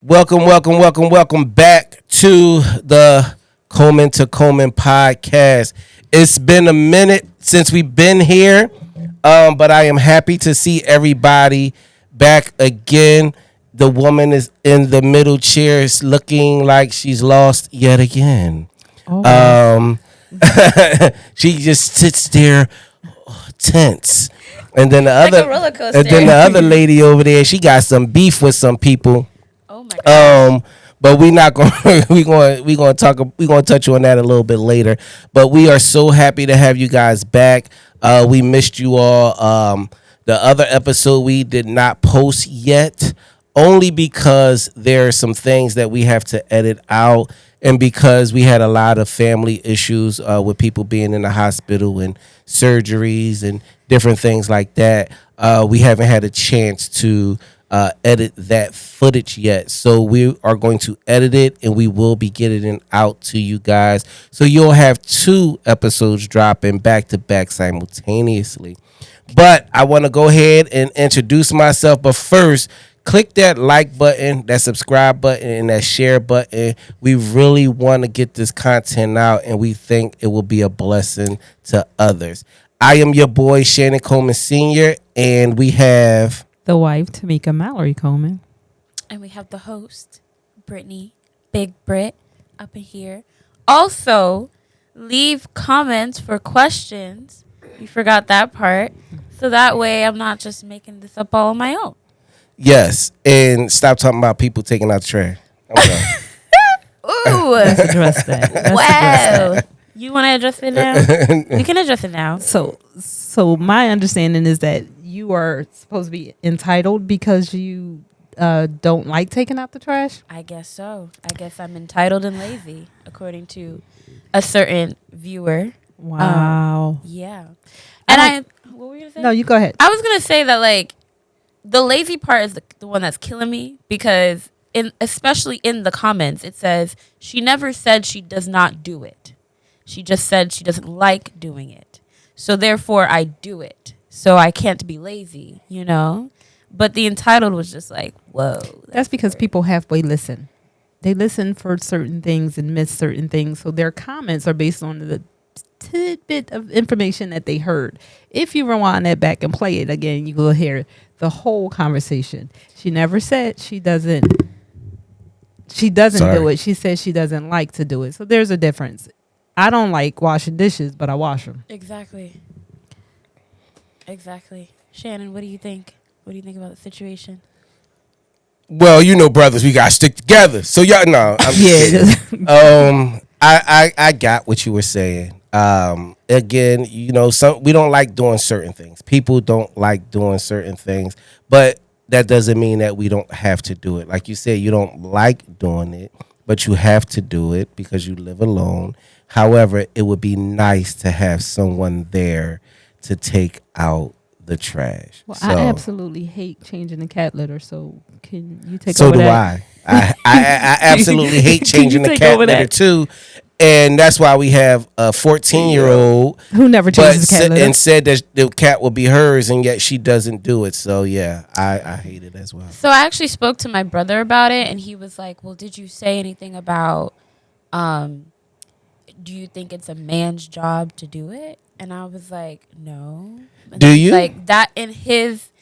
Welcome back to the Colmon to Colmon podcast. It's been a minute since we've been here, but I am happy to see everybody back again. The woman is in the middle chair, looking like she's lost yet again. Oh, Um, she just sits there tense, and then like a roller coaster. the other lady over there, she got some beef with some people. Oh my god. But we not going we gonna touch on that a little bit later. But we are so happy to have you guys back. We missed you all. The other episode we did not post yet, only because there are some things that we have to edit out, and because we had a lot of family issues with people being in the hospital and surgeries and different things like that. We haven't had a chance to edit that footage yet. So we are going to edit it, and we will be getting it out to you guys. So you'll have 2 episodes dropping back to back simultaneously. But I want to go ahead and introduce myself. But first, click that like button, that subscribe button, and that share button. We really want to get this content out, and we think it will be a blessing to others. I am your boy, Shannon Coleman Sr., and we have... the wife, Tamika Mallory Colmon. And we have the host, Britney, Big Brit, up in here. Also, leave comments for questions. You forgot that part. So that way I'm not just making this up all on my own. Yes, and stop talking about people taking out the trash. Okay. Ooh. Let's address that. Wow. You want to address it now? You can address it now. So my understanding is that you are supposed to be entitled because you don't like taking out the trash. I guess so. I guess I'm entitled and lazy, according to a certain viewer. Wow. Yeah. And what were you going to say? No, you go ahead. I was going to say that, like, the lazy part is the one that's killing me, because especially in the comments, it says she never said she does not do it. She just said she doesn't like doing it. So therefore I do it. So I can't be lazy, you know? But the entitled was just like, whoa. That's because people halfway listen. They listen for certain things and miss certain things. So their comments are based on the tidbit of information that they heard. If you rewind that back and play it again, you will hear the whole conversation. She never said she doesn't do it. She says she doesn't like to do it. So there's a difference. I don't like washing dishes, but I wash them. Exactly. Shannon, what do you think? What do you think about the situation? Well, brothers, we gotta stick together. So y'all know. I got what you were saying. Again, we don't like doing certain things. People don't like doing certain things, but that doesn't mean that we don't have to do it. Like you said, you don't like doing it, but you have to do it because you live alone. However, it would be nice to have someone there to take out the trash. Well, I absolutely hate changing the cat litter. So can you take so over do that? I absolutely hate changing the cat litter too. And that's why we have a 14-year-old who never changes the cat litter and said that the cat will be hers, and yet she doesn't do it. So yeah, I hate it as well. So I actually spoke to my brother about it, and he was like, well, did you say anything about do you think it's a man's job to do it? And I was like, no. And do you? Like that in his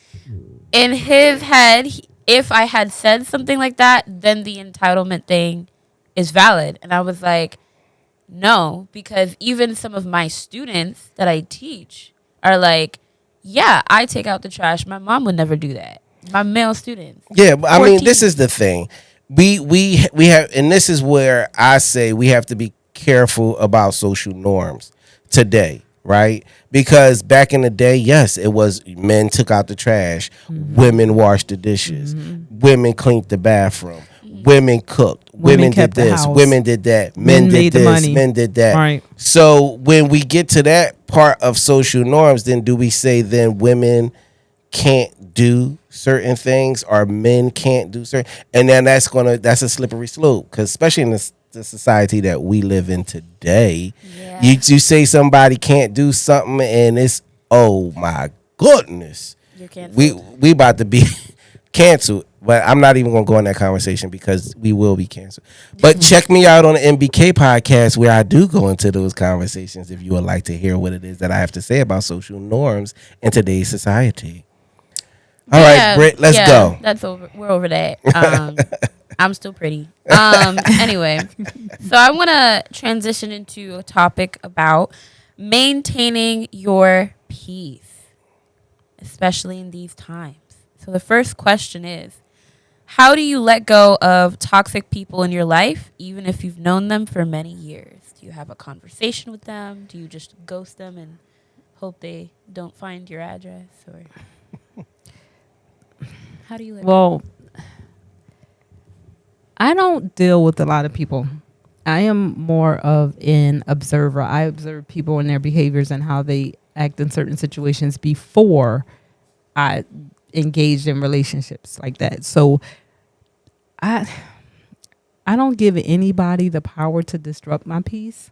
head, if I had said something like that, then the entitlement thing is valid. And I was like, no, because even some of my students that I teach are like, yeah, I take out the trash. My mom would never do that. My male students. Yeah, but I mean, this is the thing. We have, and this is where I say we have to be careful about social norms today, right? Because back in the day, yes, it was men took out the trash, women washed the dishes, women cleaned the bathroom, women cooked, women did this, women did that, men did this, men did that. Right. So when we get to that part of social norms, then do we say then women can't do certain things or men can't do certain, and then that's a slippery slope, because especially in the society that we live in today, you say somebody can't do something and it's, oh my goodness, You're canceled. we about to be canceled. But I'm not even going to go in that conversation because we will be canceled. But check me out on the MBK podcast where I do go into those conversations if you would like to hear what it is that I have to say about social norms in today's society. All right, Britt, let's go. That's over. We're over that. I'm still pretty. Anyway, so I want to transition into a topic about maintaining your peace, especially in these times. So the first question is, how do you let go of toxic people in your life, even if you've known them for many years? Do you have a conversation with them? Do you just ghost them and hope they don't find your address? Or how do you let go? Well, I don't deal with a lot of people. I am more of an observer. I observe people and their behaviors and how they act in certain situations before I engaged in relationships like that. So I don't give anybody the power to disrupt my peace.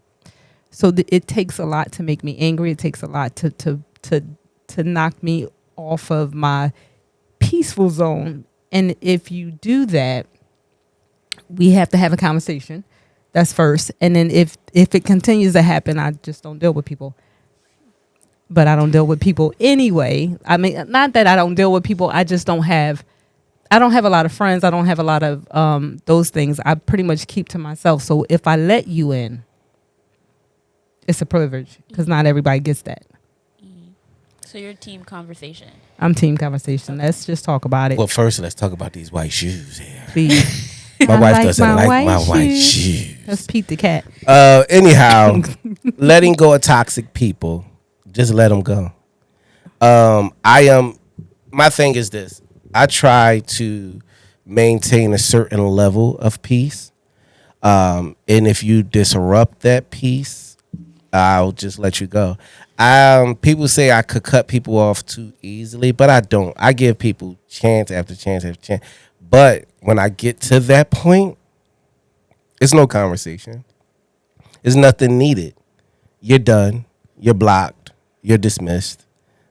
So it takes a lot to make me angry. It takes a lot to knock me off of my peaceful zone. And if you do that, we have to have a conversation. That's first. And then if it continues to happen, I just don't deal with people. But I don't deal with people anyway. I mean, not that I don't deal with people. I just don't have a lot of friends. I don't have a lot of those things. I pretty much keep to myself. So if I let you in, it's a privilege because not everybody gets that. So your team conversation. I'm team conversation. Okay. Let's just talk about it. Well, first, let's talk about these white shoes here. Please. My wife doesn't like my white shoes. That's Pete the cat. Anyhow, letting go of toxic people. Just let them go. My thing is this. I try to maintain a certain level of peace. And if you disrupt that peace, I'll just let you go. People say I could cut people off too easily, but I don't. I give people chance after chance after chance. But when I get to that point, it's no conversation. There's nothing needed. You're done. You're blocked. You're dismissed.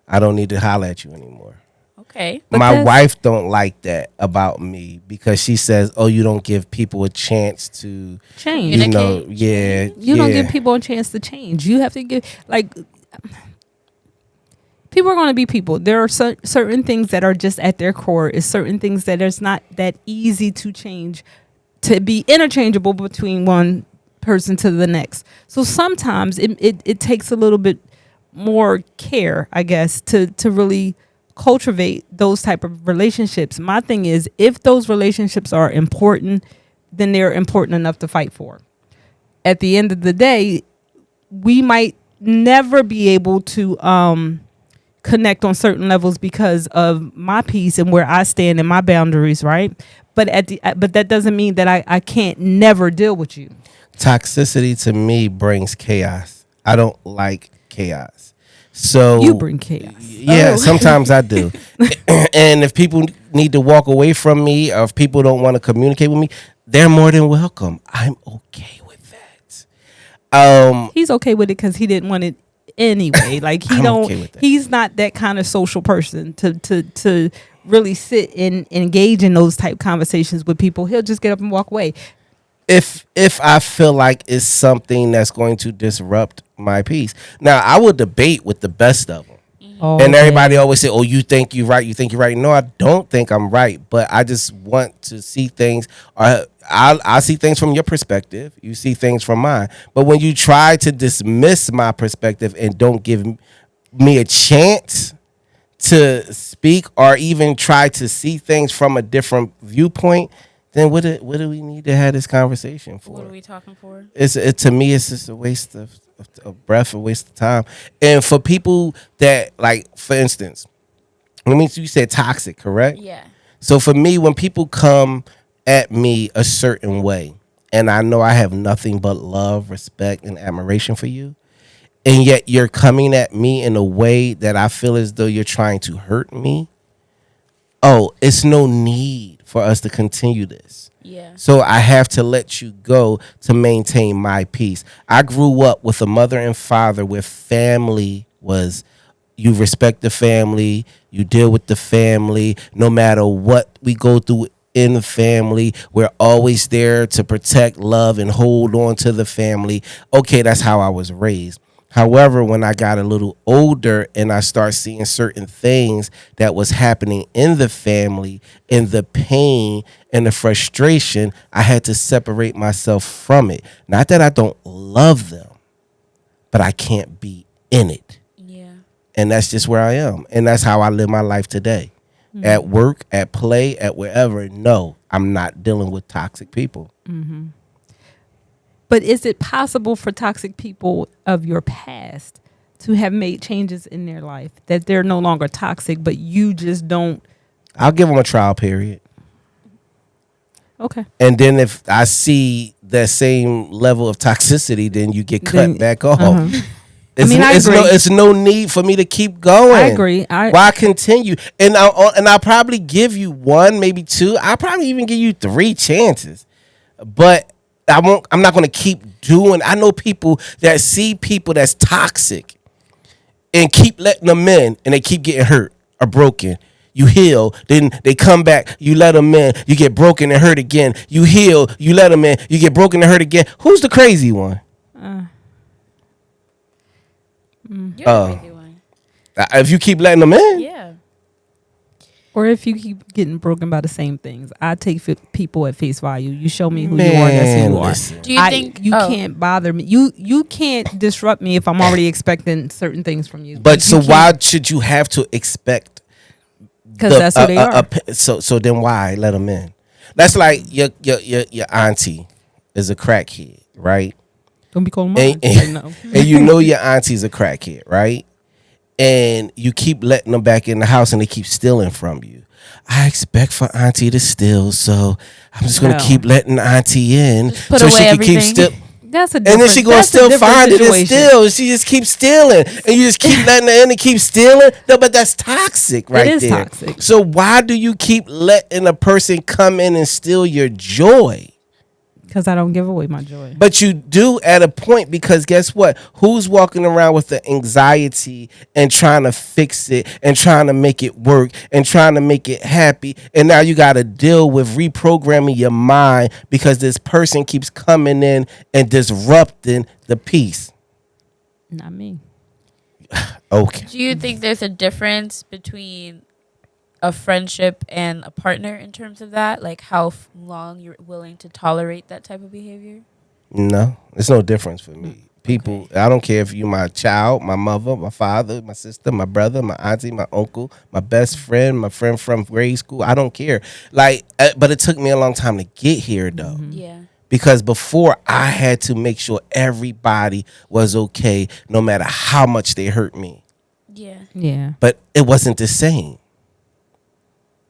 I don't need to holler at you anymore. Okay. My wife don't like that about me because she says, "Oh, you don't give people a chance to change." You know, yeah. You don't give people a chance to change. You have to give people are going to be people. There are certain things that are just at their core. Is certain things that it's not that easy to change, to be interchangeable between one person to the next. So sometimes it takes a little bit more care, I guess, to really cultivate those type of relationships. My thing is, if those relationships are important, then they're important enough to fight for. At the end of the day, we might never be able to connect on certain levels because of my peace and where I stand and my boundaries, right? But but that doesn't mean that I can't never deal with you. Toxicity to me brings chaos. I don't like chaos. So you bring chaos. Yeah, sometimes I do. And if people need to walk away from me or if people don't want to communicate with me, they're more than welcome. I'm okay with that. He's okay with it because he didn't want it anyway. Like he's not that kind of social person to really sit and engage in those type conversations with people. He'll just get up and walk away. If I feel like it's something that's going to disrupt my peace. Now, I will debate with the best of them. Oh, and everybody always say, "Oh, you think you're right. You think you're right." No, I don't think I'm right, but I just want to see things. I see things from your perspective. You see things from mine. But when you try to dismiss my perspective and don't give me a chance to speak or even try to see things from a different viewpoint, then what do we need to have this conversation for? What are we talking for? To me, it's just a waste of breath, a waste of time. And for people that, like, for instance, you said toxic, correct? Yeah. So for me, when people come at me a certain way, and I know I have nothing but love, respect, and admiration for you, and yet you're coming at me in a way that I feel as though you're trying to hurt me, it's no need for us to continue this. Yeah. So I have to let you go to maintain my peace. I grew up with a mother and father where family was you respect the family, you deal with the family, no matter what we go through in the family, we're always there to protect, love, and hold on to the family. Okay, that's how I was raised. However, when I got a little older and I start seeing certain things that was happening in the family and the pain and the frustration, I had to separate myself from it. Not that I don't love them, but I can't be in it. Yeah. And that's just where I am. And that's how I live my life today. At work, at play, at wherever. No, I'm not dealing with toxic people. But is it possible for toxic people of your past to have made changes in their life, that they're no longer toxic, but you just don't? I'll give them a trial period. Okay. And then if I see that same level of toxicity, then you get cut Then- back off. I mean, I agree. It's no need for me to keep going. I agree. Why continue? And I'll probably give you one, maybe two. I'll probably even give you 3 chances. But I'm not going to keep doing. I know people that see people that's toxic and keep letting them in, and they keep getting hurt or broken. You heal, then they come back. You let them in, you get broken and hurt again. You heal, you let them in, you get broken and hurt again. Who's the crazy one? You're the crazy one. If you keep letting them in, Yeah. Or if you keep getting broken by the same things. I take people at face value. You show me who you are, that's who you are. listen. Do you think you can't bother me? You can't disrupt me if I'm already expecting certain things from you. But so why should you have to expect? Because that's who they are. So then why let them in? That's like your auntie is a crackhead, right? Don't be calling mine. And you know your auntie's a crackhead, right? And you keep letting them back in the house and they keep stealing from you. I expect for auntie to steal, so I'm just going to keep letting auntie in put so away she can everything. keep steal. That's a And then she gonna still find it and steal. She just keeps stealing, and you just keep letting her in and keep stealing. No, but that's toxic, right is there. toxic. So why do you keep letting a person come in and steal your joy? Because I don't give away my joy. But you do at a point, because guess what? Who's walking around with the anxiety and trying to fix it and trying to make it work and trying to make it happy? And now you got to deal with reprogramming your mind because this person keeps coming in and disrupting the peace. Not me. Okay. Do you think there's a difference between a friendship and a partner in terms of that? Like how long you're willing to tolerate that type of behavior? No, there's no difference for me. People, okay. I don't care if you're my child, my mother, my father, my sister, my brother, my auntie, my uncle, my best friend, my friend from grade school. I don't care. Like, but it took me a long time to get here, though. Mm-hmm. Yeah. Because before I had to make sure everybody was okay, no matter how much they hurt me. Yeah. Yeah. But it wasn't the same.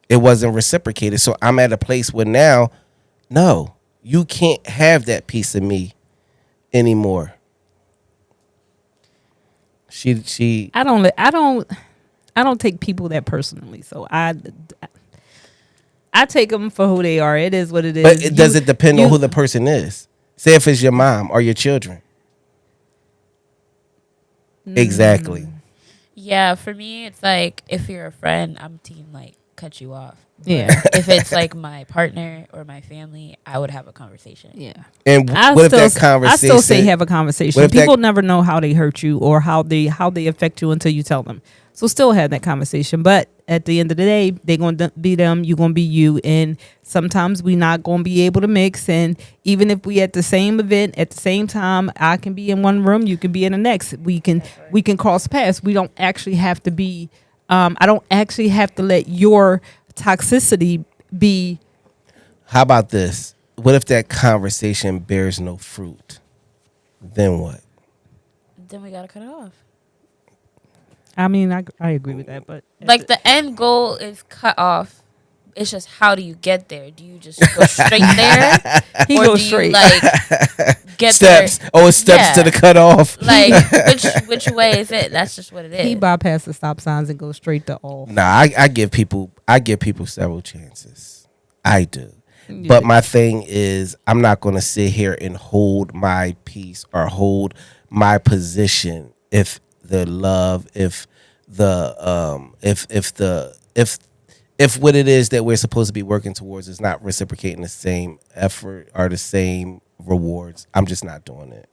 It wasn't reciprocated. So I'm at a place where now, no, you can't have that piece of me anymore. I don't take people that personally. So I take them for who they are. It is what it is. But does it depend on who the person is? Say if it's your mom or your children. Exactly. Yeah, for me, it's like if you're a friend, I'm team like cut you off. But yeah. If it's like my partner or my family, I would have a conversation. Yeah. And what if that conversation? I still say have a conversation. People never know how they hurt you or how they affect you until you tell them. So still have that conversation. But at the end of the day, they're going to be them. You're going to be you. And sometimes we not going to be able to mix. And even if we at the same event at the same time, I can be in one room, you can be in the next. We can cross paths. We don't actually have to be. I don't actually have to let your toxicity be. How about this? What if that conversation bears no fruit? Then what? Then we gotta cut it off. I mean, I agree with that, but like the end goal is cut off. It's just how do you get there? Do you just go straight there? He or goes do straight. You like get steps. there? Oh, it's steps to the cutoff. Like which way is it? That's just what it is. He bypasses the stop signs and goes straight to off. Nah, I give people several chances. I do. Yeah. But my thing is, I'm not going to sit here and hold my peace or hold my position if the love, if if what it is that we're supposed to be working towards is not reciprocating the same effort or the same rewards, I'm just not doing it.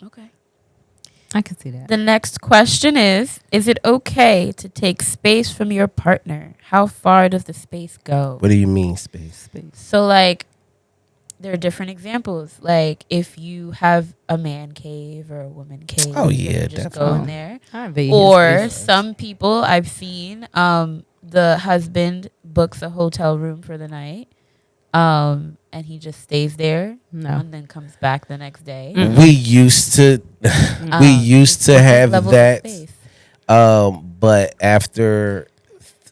Okay. I can see that. The next question is it okay to take space from your partner? How far does the space go? What do you mean, space? So, like, there are different examples. Like, if you have a man cave or a woman cave, Oh, yeah, you just go definitely. in there. I invade his Or space. some people I've seen, the husband books a hotel room for the night, and he just stays there No. and then comes back the next day. We used to we used to have Levels of that, space. but after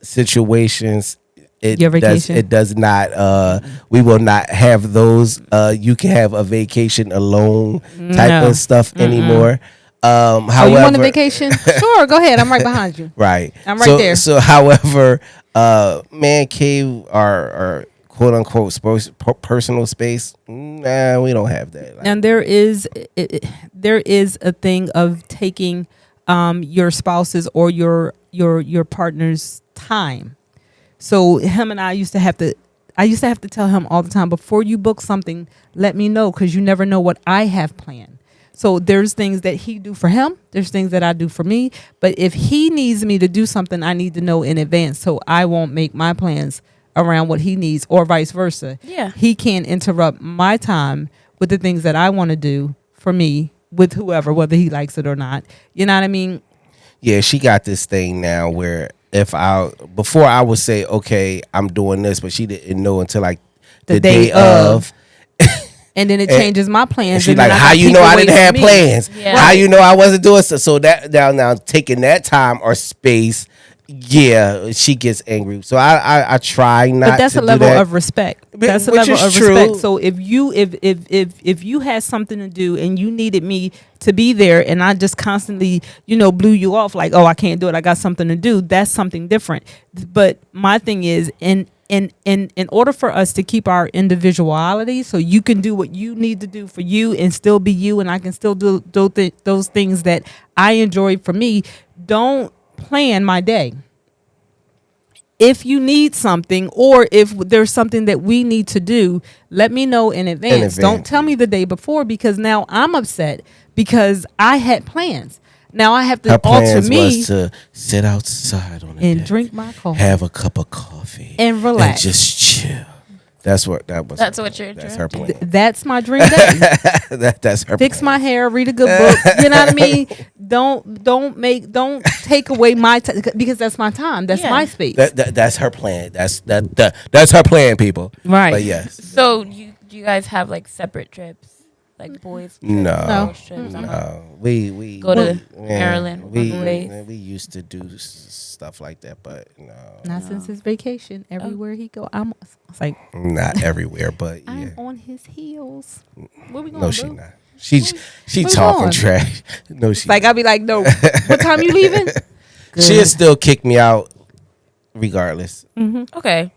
situations, Your vacation? it does not. We will not have those. You can have a vacation alone type No. of stuff anymore. Oh, However, you want a vacation? Sure, go ahead. I'm right behind you. right? I'm right there. So, however, man cave or quote unquote personal space. Nah, we don't have that. Like, And there is a thing of taking your spouse's or your partner's time. So him and I used to have to tell him all the time, before you book something, let me know, because you never know what I have planned. So there's things that he do for him, there's things that I do for me, but if he needs me to do something, I need to know in advance so I won't make my plans around what he needs, or vice versa. Yeah. He can't interrupt my time with the things that I want to do for me with whoever, whether he likes it or not. You know what I mean? yeah, she got this thing now where before I would say, okay, I'm doing this, but she didn't know until like The the day day of. And then it And- changes my And plans. she's and then like, I how got you people know I waiting didn't for have me. plans? Yeah. How Right. you know I wasn't doing so? So that now taking that time or space, yeah, she gets angry. So I try not But that's to a level do that. of respect. But- That's a which level is of true. respect. So if you had something to do and you needed me to be there, and I just constantly, blew you off like, oh, I can't do it, I got something to do, that's something different. But my thing is, in order for us to keep our individuality, so you can do what you need to do for you and still be you, and I can still do those things that I enjoy for me, don't plan my day. If you need something, or if there's something that we need to do, let me know in advance. Don't advance, tell me the day before, because now I'm upset because I had plans. Now I have to Her alter plans me was to sit outside on the and deck, drink my coffee have a cup of coffee, and relax. and just chill. That's what that was. That's her what plan. you're That's her plan. interrupting. That's my dream day. That's her. Fix plan. my hair, read a good book. You know what I mean? Don't take away my time, because that's my time. That's Yeah. my space. That's her plan. That's her plan, people. Right. But yes. So do you guys have like separate trips, like boys? Trips, No. girls trips? We Go to yeah, Maryland We one place. we used to do stuff like that, but no, Not since his vacation. Everywhere he go, it's like, not everywhere. But yeah, I'm on his heels. Where we going? no, she boo? not. She where talking going? trash. No, she. Like, I'll be like, no. What time you leaving? She'll still kick me out, regardless. Okay.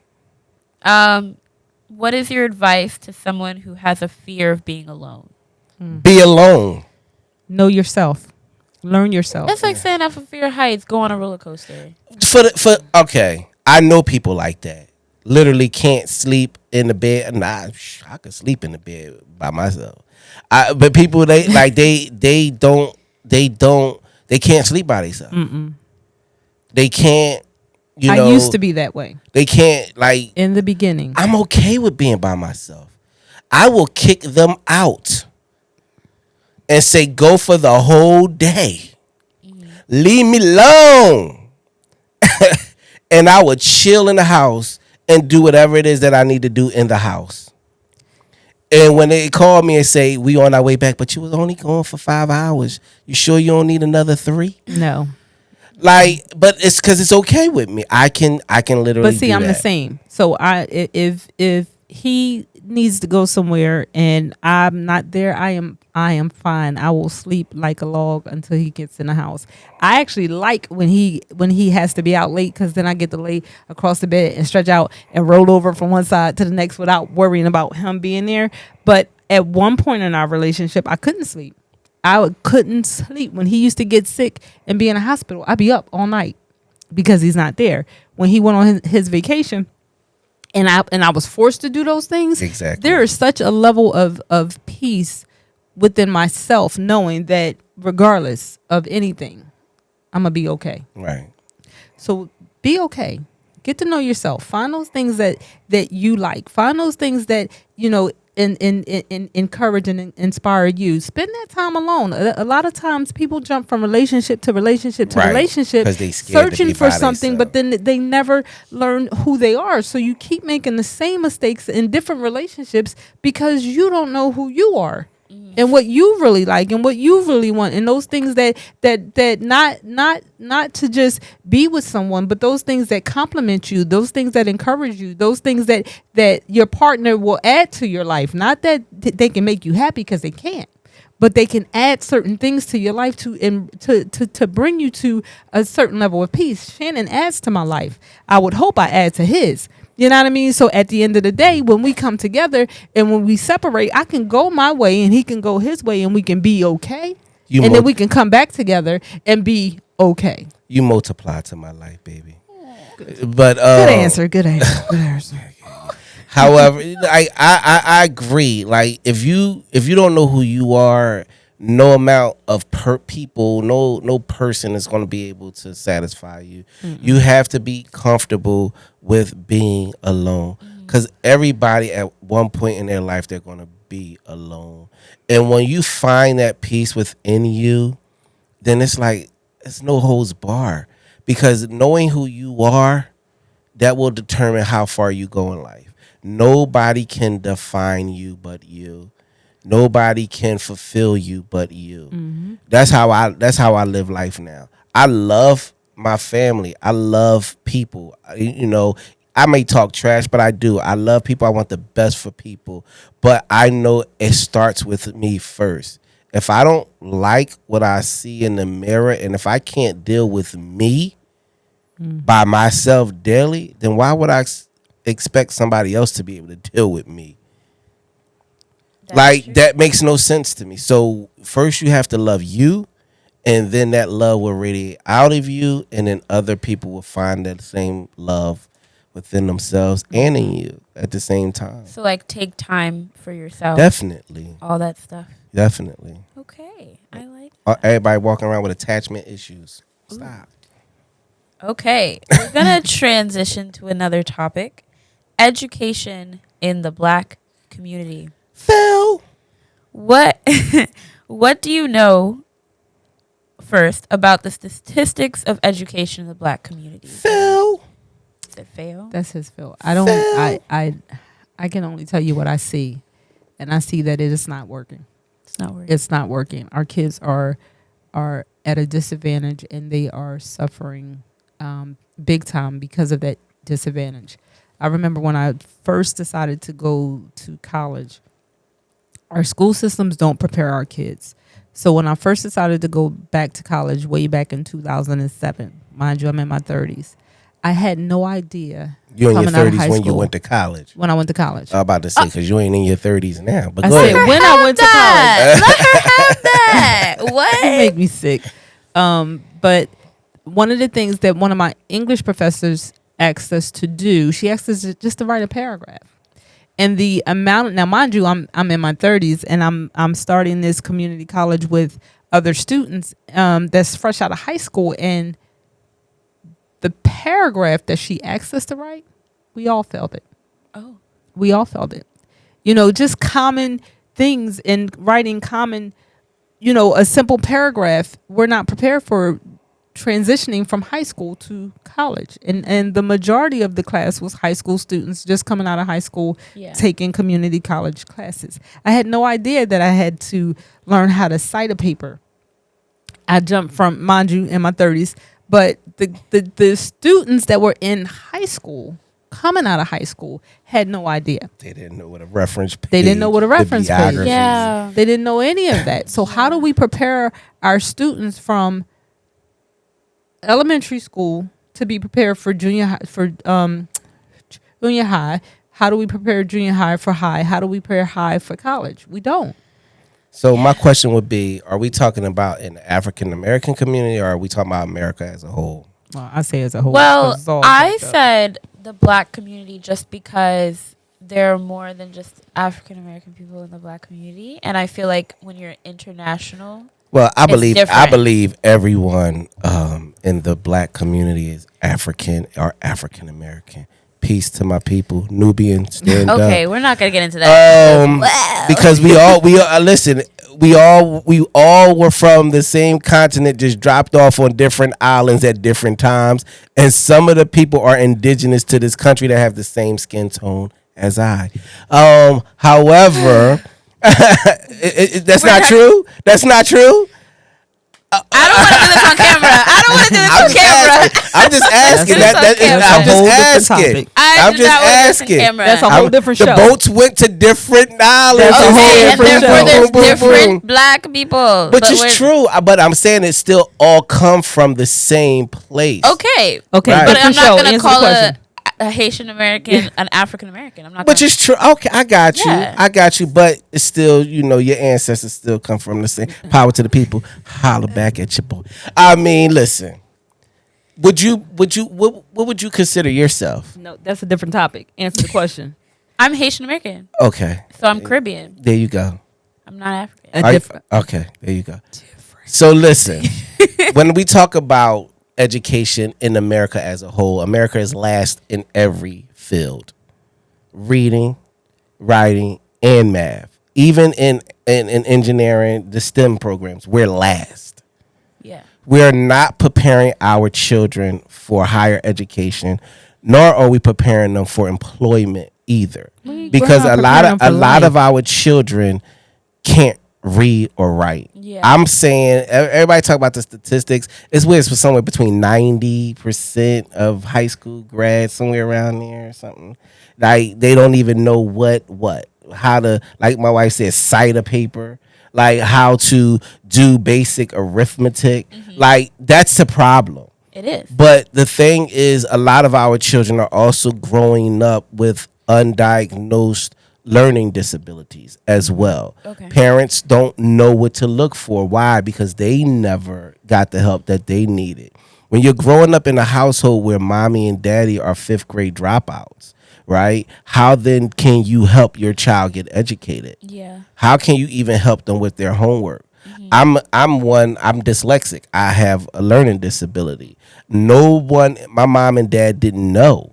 What is your advice to someone who has a fear of being alone? Be alone. Know yourself. Learn yourself. That's like saying have a fear of heights, go on a roller coaster. Okay, I know people like that. Literally can't sleep in the bed. Nah, I could sleep in the bed by myself. But people they can't sleep by themselves. They can't. I used to be that way They can't like. in the beginning. I'm okay with being by myself. I will kick them out and say, go for the whole day. Leave me alone. And I would chill in the house and do whatever it is that I need to do in the house. And when they call me and say, we on our way back, but you was only going for 5 hours. You sure you don't need another 3? No. Like, but it's because it's okay with me. I can literally. But see, do I'm the that. same. So if he needs to go somewhere and I'm not there, I am fine. I will sleep like a log until he gets in the house. I actually like when he has to be out late, because then I get to lay across the bed and stretch out and roll over from one side to the next without worrying about him being there. But at one point in our relationship, I couldn't sleep. couldn't sleep when he used to get sick and be in a hospital. I'd be up all night because he's not there. When he went on his vacation, and I was forced to do those things. Exactly. There is such a level of peace within myself, knowing that regardless of anything, I'm gonna be okay. Right. So be okay. Get to know yourself. Find those things that you like. Find those things that in encourage and inspire you. Spend that time alone. A lot of times people jump from relationship to relationship to Right. relationship, 'Cause they scared to searching be for by something, but then they never learn who they are. So you keep making the same mistakes in different relationships because you don't know who you are. And what you really like and what you really want, and those things that not to just be with someone, but those things that compliment you, those things that encourage you, those things that your partner will add to your life. Not that they can make you happy, because they can't, but they can add certain things to your life to bring you to a certain level of peace. Shannon adds to my life. I would hope I add to his. You know what I mean? So at the end of the day, when we come together and when we separate, I can go my way and he can go his way, and we can be okay. Then we can come back together and be okay. You multiply to my life, baby. But Good answer. Good answer. Good answer. however, I agree. Like if you don't know who you are, no amount of people, no person is going to be able to satisfy you. You have to be comfortable with being alone, because everybody at one point in their life, they're going to be alone. And when you find that peace within you, then it's like it's no holds bar, because knowing who you are, that will determine how far you go in life. Nobody can define you but you. Nobody can fulfill you but you. That's how I live life now. I love my family. I love people. I may talk trash, but I do. I love people. I want the best for people. But I know it starts with me first. If I don't like what I see in the mirror, and if I can't deal with me by myself daily, then why would I expect somebody else to be able to deal with me? That makes no sense to me. So first you have to love you, and then that love will radiate out of you, and then other people will find that same love within themselves and in you at the same time. So take time for yourself. Definitely. All that stuff. Definitely. Okay. I like Everybody walking around with attachment issues. Stop. Okay. We're going to transition to another topic. Education in the Black community. Phil. What do you know first about the statistics of education in the Black community? Phil. Is it fail? That's his Phil. I can only tell you what I see, and I see that it is not working. It's not working. It's not working. Our kids are at a disadvantage, and they are suffering big time because of that disadvantage. I remember when I first decided to go to college, our school systems don't prepare our kids. So when I first decided to go back to college way back in 2007, mind you, I'm in my 30s, I had no idea. You're in your coming out of 30s high when you school, went to college. When I went to college. I was about to say, because you ain't in your 30s now. But I go said ahead. when I went to college. Let her have that. What? You make me sick. But one of the things that one of my English professors asked us to do, she asked us just to write a paragraph. And the amount, now mind you, I'm in my 30s, and I'm starting this community college with other students that's fresh out of high school, and the paragraph that she asked us to write, we all felt it. Oh. We all felt it. Just common things in writing common, a simple paragraph. We're not prepared for transitioning from high school to college. And the majority of the class was high school students just coming out of high school, taking community college classes. I had no idea that I had to learn how to cite a paper. I jumped from, mind you, in my 30s, but the students that were in high school, coming out of high school, had no idea. They didn't know what a reference page. They didn't know what a reference page. Yeah. They didn't know any of that. So how do we prepare our students from elementary school to be prepared for junior high? How do we prepare junior high for high? How do we prepare high for college? We don't. So my question would be: are we talking about an African American community, or are we talking about America as a whole? Well, I say as a whole. Well, 'cause it's all I jacked up. said the black community just because there are more than just African American people in the black community, and I feel like when you're international, Well, I it's believe different. everyone in the black community is African or African American. Peace to my people, Nubian, stand Okay, up. we're not gonna get into that. Wow. Because we all listen. We all were from the same continent, just dropped off on different islands at different times. And some of the people are indigenous to this country that have the same skin tone as I. However, that's not true. That's not true. I don't want to do this on camera. I don't want to do this on camera. I'm just asking. That's That, okay. I'm That's a just whole different asking. topic. I I'm do just not want to do this on asking. camera. That's a whole different The show. boats went to different islands. That's a whole Okay, and different therefore show. there's Boom, boom, different boom. black people. Which but is we're- true, but I'm saying it still all come from the same place. Okay, Okay, Right. but I'm different not show. gonna Answer the call question. a Haitian American an African American. I'm not. Which gonna, is true. Okay, I got you. Yeah. I got you. But it's still, your ancestors still come from the same. Power to the people. Holler back at your boy. I mean, listen. What would you consider yourself? No, that's a different topic. Answer the question. I'm Haitian American, Okay, so I'm Caribbean. there you go. I'm not African. A Are you- different. okay, there you go. So listen, when we talk about education in America as a whole, America is last in every field: reading, writing, and math. Even in engineering, the STEM programs, we're last. Yeah. We're not preparing our children for higher education, nor are we preparing them for employment either. Because not a lot preparing of them for life. our children can't read or write. Yeah. I'm saying everybody talk about the statistics. It's weird. It's somewhere between 90% of high school grads, somewhere around there or something. Like they don't even know how to, like my wife said, cite a paper, like how to do basic arithmetic. Like that's the problem. It is. But the thing is, a lot of our children are also growing up with undiagnosed learning disabilities as well. Okay. Parents don't know what to look for. Why? Because they never got the help that they needed. When you're growing up in a household where mommy and daddy are fifth grade dropouts, right? How then can you help your child get educated? Yeah. How can you even help them with their homework? I'm dyslexic. I have a learning disability. My mom and dad didn't know.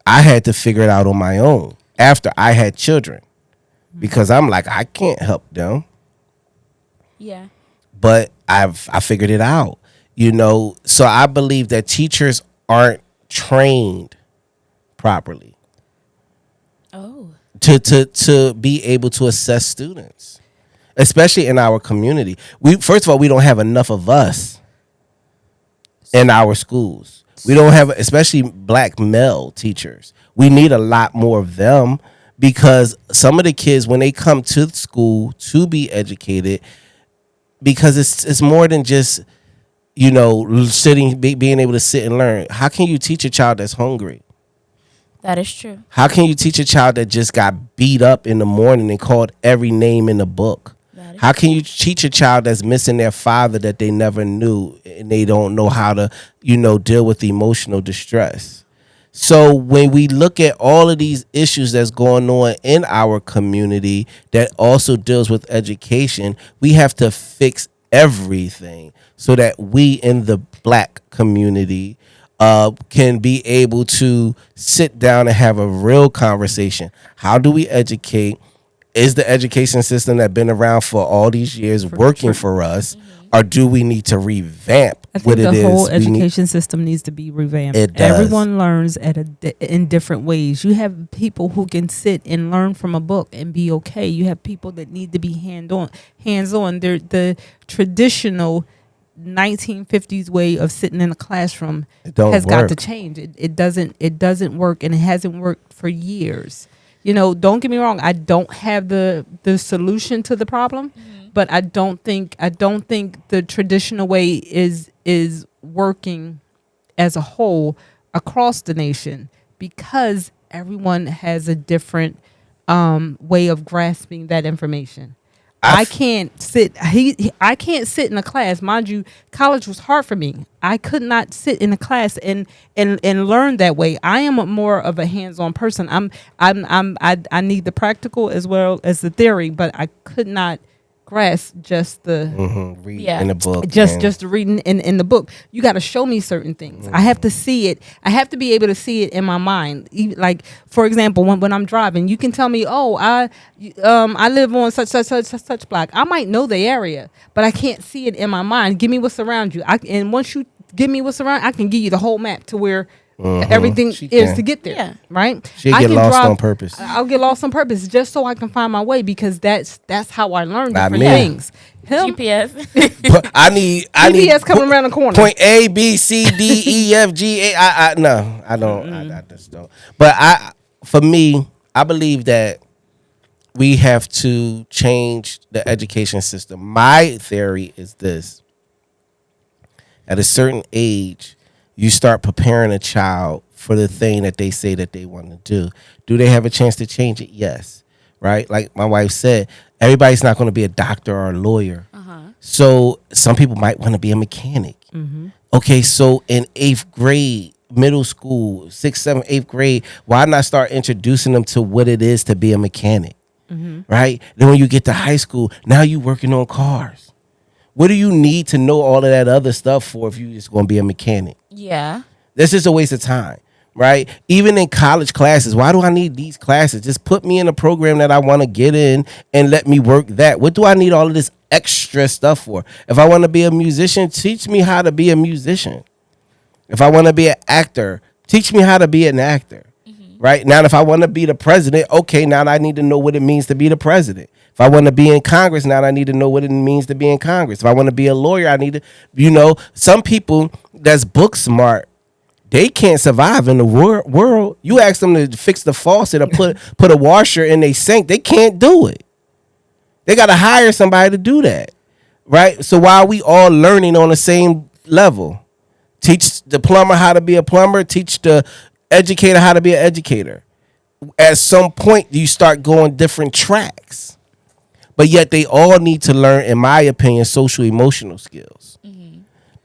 I had to figure it out on my own after I had children because I'm like, I can't help them, Yeah. but I figured it out, So I believe that teachers aren't trained properly Oh. to be able to assess students, especially in our community. First of all, we don't have enough of us in our schools. We don't have, especially black male teachers. We need a lot more of them because some of the kids, when they come to school to be educated, because it's more than just being able to sit and learn. How can you teach a child that's hungry? That is true. How can you teach a child that just got beat up in the morning and called every name in the book? That is How can you teach a child that's missing their father that they never knew and they don't know how to, deal with emotional distress? So when we look at all of these issues that's going on in our community that also deals with education, we have to fix everything so that we in the black community can be able to sit down and have a real conversation. How do we educate? Is the education system that's been around for all these years working for us, or do we need to revamp I think what it the is? whole education system needs to be revamped. It does. Everyone learns in different ways. You have people who can sit and learn from a book and be okay. You have people that need to be hands on. They're the traditional 1950s way of sitting in a classroom has got to change. It doesn't work, and it hasn't worked for years. Don't get me wrong. I don't have the solution to the problem, but I don't think the traditional way is working as a whole across the nation because everyone has a different way of grasping that information. I I f- can't sit. I can't sit in a class. Mind you, college was hard for me. I could not sit in a class and learn that way. I am more of a hands-on person. I need the practical as well as the theory, but I could not grasp just the read Yeah. in the book. just reading in the book. You got to show me certain things. I have to see it. I have to be able to see it in my mind. Like, for example, when I'm driving, you can tell me, oh, I live on such block. I might know the area, but I can't see it in my mind. Give me what's around you. And once you give me what's around, I can give you the whole map to where everything She is can. to get there. Yeah. Right? She'll I get can lost drive- on purpose. I'll get lost on purpose just so I can find my way, because that's how I learn Not different me. things. Him, GPS. But I need GPS coming around the corner. Point A, B, C, D, E, F, G, A. No, I don't. I just don't. But for me, I believe that we have to change the education system. My theory is this: at a certain age, you start preparing a child for the thing that they say that they want to do. Do they have a chance to change it? Yes. Right? Like my wife said, everybody's not going to be a doctor or a lawyer. So some people might want to be a mechanic. Okay, so in 8th grade, middle school, 6th, 7th, 8th grade, why not start introducing them to what it is to be a mechanic? Right? Then when you get to high school, now you working on cars. What do you need to know all of that other stuff for if you just going to be a mechanic? Yeah. That's just a waste of time, right? Even in college classes, why do I need these classes? Just put me in a program that I want to get in and let me work that. What do I need all of this extra stuff for? If I want to be a musician, teach me how to be a musician. If I want to be an actor, teach me how to be an actor. Right? Now, if I want to be the president, okay, now I need to know what it means to be the president. If I want to be in Congress, now I need to know what it means to be in Congress. If I want to be a lawyer, I need to, some people that's book smart, they can't survive in the world. You ask them to fix the faucet or put a washer in their sink, they can't do it. They got to hire somebody to do that, right? So why are we all learning on the same level? Teach the plumber how to be a plumber. Teach the educator how to be an educator. At some point, you start going different tracks. But yet they all need to learn, in my opinion, social emotional skills.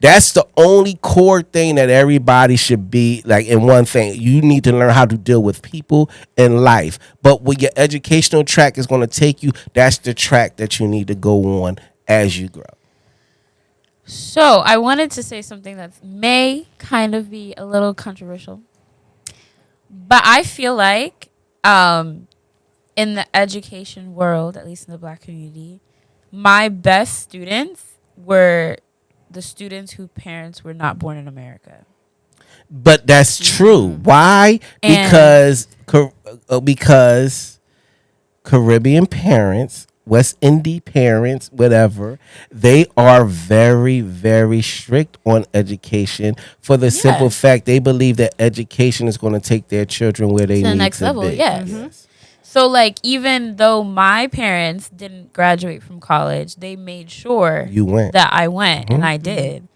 That's the only core thing that everybody should be like in one thing. You need to learn how to deal with people in life. But what your educational track is going to take you, that's the track that you need to go on as you grow. So I wanted to say something that may kind of be a little controversial, but I feel like in the education world, at least in the Black community, my best students were the students whose parents were not born in America. But that's true. Why? And- Because Caribbean parents, West Indian parents, whatever, they are very, very strict on education for the simple fact they believe that education is going to take their children where they To the need next to level, be. yes. Yes. So, like, even though my parents didn't graduate from college, they made sure You went. that I went, and I did.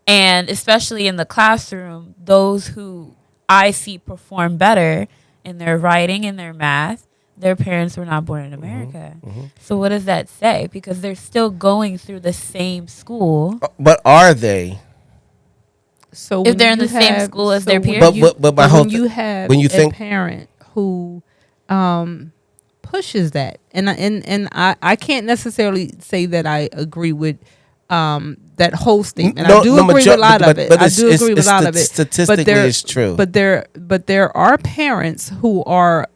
And especially in the classroom, those who I see perform better in their writing and their math, their parents were not born in America. So what does that say? Because they're still going through the same school. But are they? So If when they're in you the same have- school as so their when peers? you- But my but whole when th- you have when you a think- parent who pushes that, and I can't necessarily say that I agree with that whole statement. I do agree with a lot of it. I do agree with a lot of it. Statistically, it's true. But there are parents who are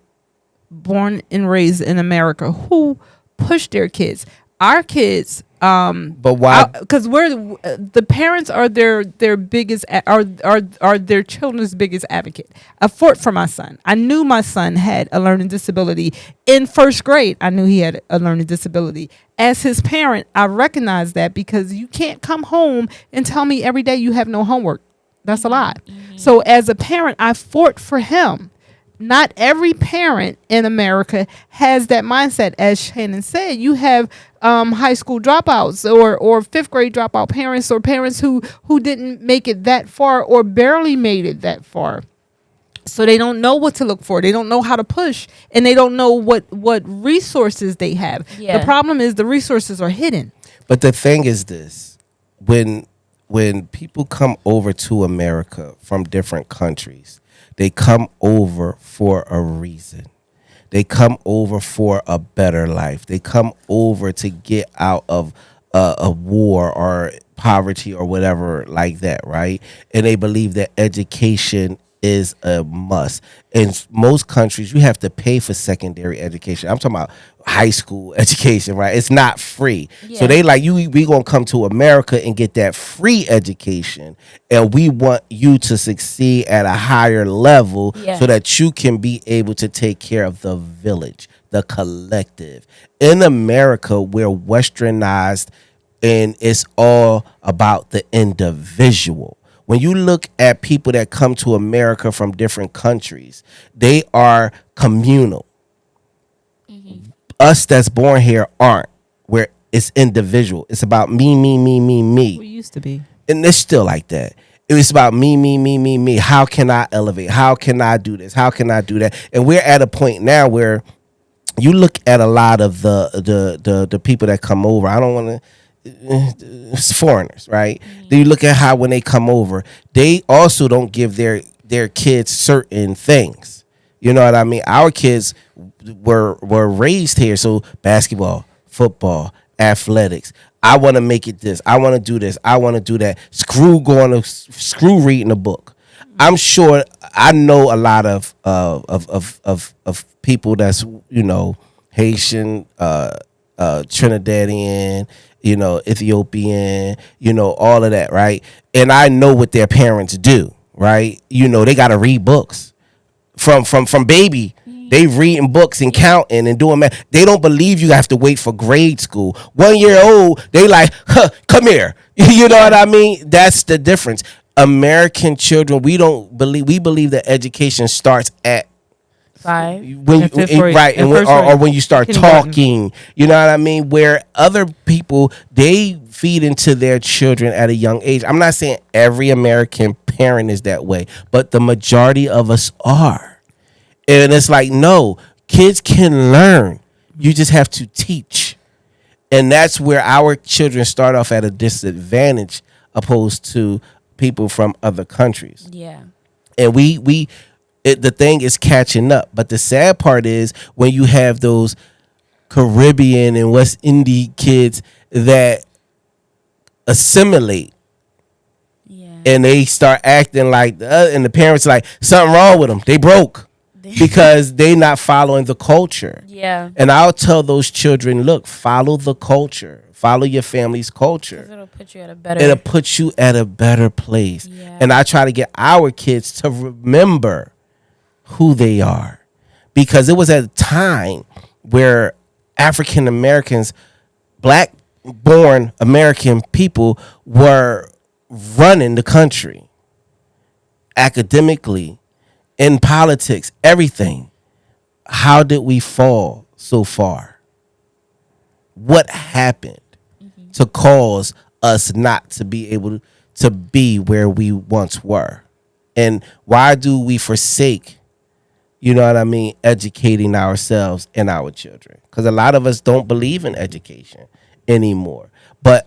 born and raised in America who push their kids. Our kids, But why? because we're the parents are their biggest are their children's biggest advocate. I fought for my son. I knew my son had a learning disability in first grade. I knew he had a learning disability. As his parent, I recognize that, because you can't come home and tell me every day you have no homework. That's a lie. So as a parent, I fought for him. Not every parent in America has that mindset. As Shannon said, you have high school dropouts or fifth grade dropout parents, or parents who didn't make it that far or barely made it that far. So they don't know what to look for. They don't know how to push, and they don't know what resources they have. Yeah. The problem is the resources are hidden. But the thing is this: when people come over to America from different countries, they come over for a reason. They come over for a better life. They come over to get out of a war or poverty or whatever like that, right? And they believe that education is a must. In most countries, you have to pay for secondary education. I'm talking about high school education, right? It's not free. So Yeah. they like you. We gonna come to America and get that free education, and we want you to succeed at a higher level Yeah. so that you can be able to take care of the village, the collective. In America, we're westernized, and it's all about the individual. When you look at people that come to America from different countries, they are communal. Us that's born here aren't. Where it's individual. It's about me, me, me, me, We me. used to be. And it's still like that. It was about me, me, me, me, me. How can I elevate? How can I do this? How can I do that? And we're at a point now where you look at a lot of the people that come over. I don't want to. It's foreigners, right? Then you look at how when they come over, they also don't give their kids certain things. You know what I mean? Our kids were raised here, so basketball, football, athletics. I want to make it this. I want to do this. I want to do that. Screw reading a book. I'm sure I know a lot of people that's Haitian, Trinidadian, Ethiopian, all of that, right? And I know what their parents do, right? They got to read books from baby. They reading books and counting and doing math. They don't believe you have to wait for grade school. 1 year old, they like, come here. You know what I mean? That's the difference. American children, we believe that education starts at 5. when At you, fifth grade. right, At and first or grade. when you start Kindergarten. talking, you know what I mean. Where other people, they feed into their children at a young age. I'm not saying every American parent is that way, but the majority of us are. And it's like, no, kids can learn. You just have to teach, and that's where our children start off at a disadvantage opposed to people from other countries. Yeah. And the thing is catching up. But the sad part is when you have those Caribbean and West Indian kids that assimilate Yeah. and they start acting like and the parents are like something wrong with them. They broke because they not following the culture. Yeah. And I'll tell those children, look, follow the culture. Follow your family's culture. It'll put you at a better. It'll put you at a better place. Yeah. And I try to get our kids to remember who they are, because it was at a time where African Americans, black born American people, were running the country academically, in politics, everything. How did we fall so far? What happened to cause us not to be able to be where we once were? And why do we forsake, educating ourselves and our children? Because a lot of us don't believe in education anymore. But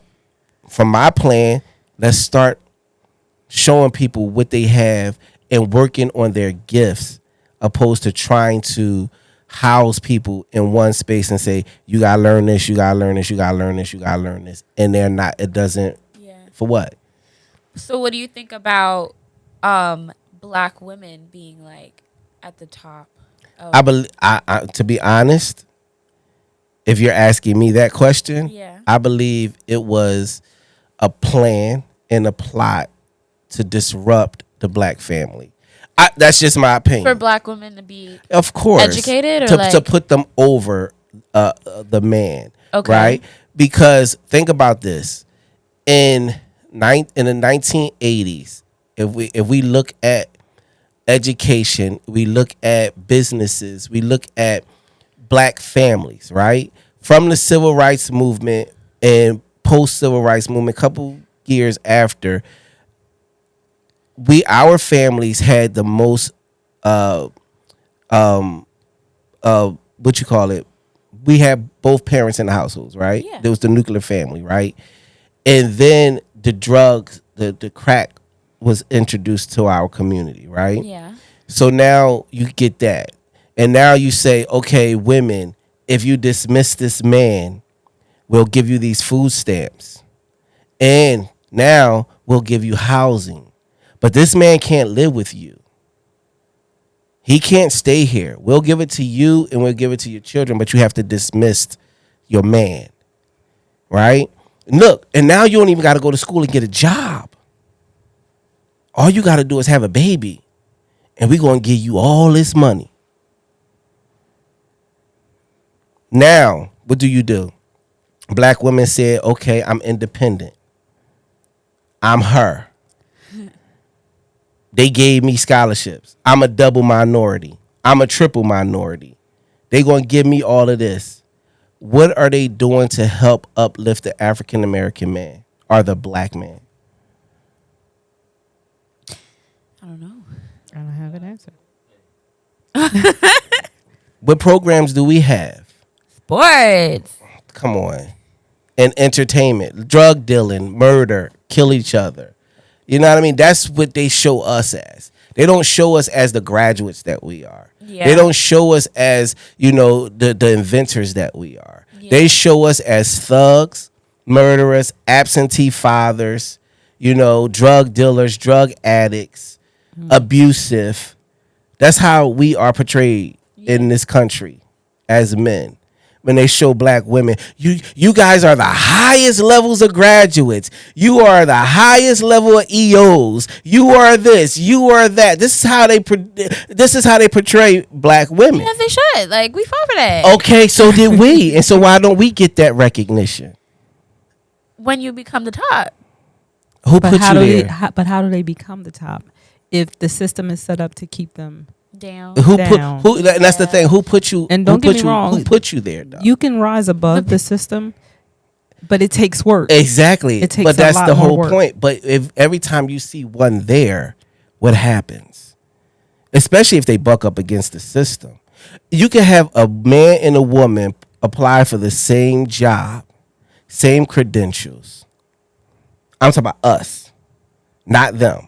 from my plan, let's start showing people what they have and working on their gifts, opposed to trying to house people in one space and say, you gotta learn this, you gotta learn this, you gotta learn this, you gotta learn this. And they're not, it doesn't, Yeah. for what? So what do you think about black women being like at the top? I believe, to be honest, if you're asking me that question, Yeah. I believe it was a plan and a plot to disrupt the black family. That's just my opinion. For black women to be Of course, educated, or to like put them over the man, Okay. right? Because think about this: in the 1980s, if we look at education, we look at businesses, we look at black families, right? From the civil rights movement and post civil rights movement, couple years after, our families had the most uh what you call it, we had both parents in the households, right? Yeah. There was the nuclear family, right? And then the drugs, the crack was introduced to our community, right? Yeah. So now you get that. And now you say, okay, women, if you dismiss this man, we'll give you these food stamps. And now we'll give you housing. But this man can't live with you. He can't stay here. We'll give it to you and we'll give it to your children, but you have to dismiss your man. Right? And look, and now you don't even got to go to school and get a job. All you got to do is have a baby, and we're going to give you all this money. Now, what do? Black women said, okay, I'm independent. I'm her. They gave me scholarships. I'm a double minority. I'm a triple minority. They going to give me all of this. What are they doing to help uplift the African American man or the black man? I don't know. I don't have an answer. What programs do we have? Sports. Come on. And entertainment, drug dealing, murder, kill each other. You know what I mean? That's what they show us as. They don't show us as the graduates that we are. Yeah. They don't show us as, the inventors that we are. Yeah. They show us as thugs, murderers, absentee fathers, drug dealers, drug addicts, abusive. That's how we are portrayed in this country as men. When they show black women, you guys are the highest levels of graduates. You are the highest level of EOs. You are this. You are that. This is how they portray black women. Yes, they should. Like, we fought for that. Okay, so did we, and so why don't we get that recognition? When you become the top. Who But put how you do there? how do they become the top if the system is set up to keep them? Down. Down. And that's the thing. Who put you? And don't who get put me you, wrong, Who put you there, though? You can rise above the system, but it takes work. Exactly. It takes but a that's lot the more whole work. point. But if every time you see one there, what happens? Especially if they buck up against the system. You can have a man and a woman apply for the same job, same credentials. I'm talking about us, not them.